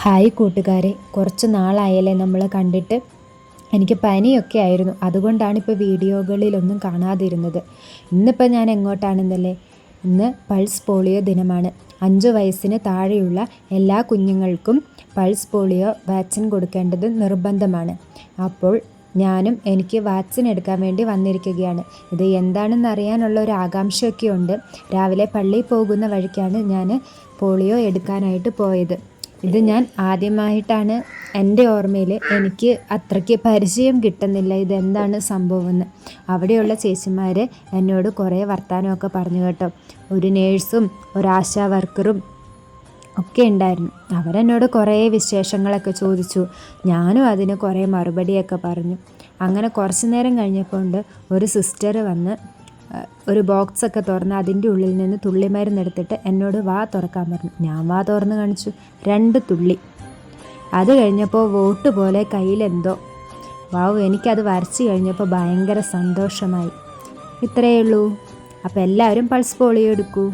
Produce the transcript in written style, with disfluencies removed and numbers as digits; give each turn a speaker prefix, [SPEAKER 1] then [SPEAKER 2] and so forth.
[SPEAKER 1] Hi കൂട്ടുകാരെ, കുറച്ച് നാളായല്ലേ നമ്മൾ കണ്ടിട്ട്. എനിക്ക് പനിയൊക്കെ ആയിരുന്നു, അതുകൊണ്ടാണ് ഇപ്പോൾ വീഡിയോകളിലൊന്നും കാണാതിരുന്നത്. ഇന്നിപ്പോൾ ഞാൻ എങ്ങോട്ടാണെന്നല്ലേ, ഇന്ന് പൾസ് പോളിയോ ദിനമാണ്. 5 വയസ്സിന് താഴെയുള്ള എല്ലാ കുഞ്ഞുങ്ങൾക്കും പൾസ് പോളിയോ വാക്സിൻ കൊടുക്കേണ്ടത് നിർബന്ധമാണ്. അപ്പോൾ ഞാനും എനിക്ക് വാക്സിൻ എടുക്കാൻ വേണ്ടി വന്നിരിക്കുകയാണ്. ഇത് എന്താണെന്ന് അറിയാനുള്ള ഒരു ആകാംക്ഷയൊക്കെ ഉണ്ട്. രാവിലെ പള്ളിയിൽ പോകുന്ന വഴിക്കാണ് ഞാൻ പോളിയോ എടുക്കാനായിട്ട് പോയത്. ഇത് ഞാൻ ആദ്യമായിട്ടാണ്, എൻ്റെ ഓർമ്മയിൽ എനിക്ക് അത്രയ്ക്ക് പരിചയം കിട്ടുന്നില്ല ഇതെന്താണ് സംഭവമെന്ന്. അവിടെയുള്ള ചേച്ചിമാർ എന്നോട് കുറേ വർത്തമാനമൊക്കെ പറഞ്ഞു കേട്ടോ. ഒരു നേഴ്സും ഒരു ആശാ വർക്കറും ഒക്കെ ഉണ്ടായിരുന്നു. അവരെന്നോട് കുറേ വിശേഷങ്ങളൊക്കെ ചോദിച്ചു. ഞാനും അതിന് കുറേ മറുപടിയൊക്കെ പറഞ്ഞു. അങ്ങനെ കുറച്ച് നേരം കഴിഞ്ഞപ്പോൾ ഒരു സിസ്റ്റർ വന്ന് ഒരു ബോക്സൊക്കെ തുറന്ന് അതിൻ്റെ ഉള്ളിൽ നിന്ന് തുള്ളിമരുന്നെടുത്തിട്ട് എന്നോട് വാ തുറക്കാൻ പറഞ്ഞു. ഞാൻ വാ തുറന്ന് കാണിച്ചു. 2 തുള്ളി. അത് കഴിഞ്ഞപ്പോൾ വോട്ട് പോലെ കയ്യിലെന്തോ. വാവ്, എനിക്കത് വരച്ച് കഴിഞ്ഞപ്പോൾ ഭയങ്കര സന്തോഷമായി. ഇത്രയേ ഉള്ളൂ. അപ്പോൾ എല്ലാവരും പൾസ് പോളിയോ എടുക്കൂ.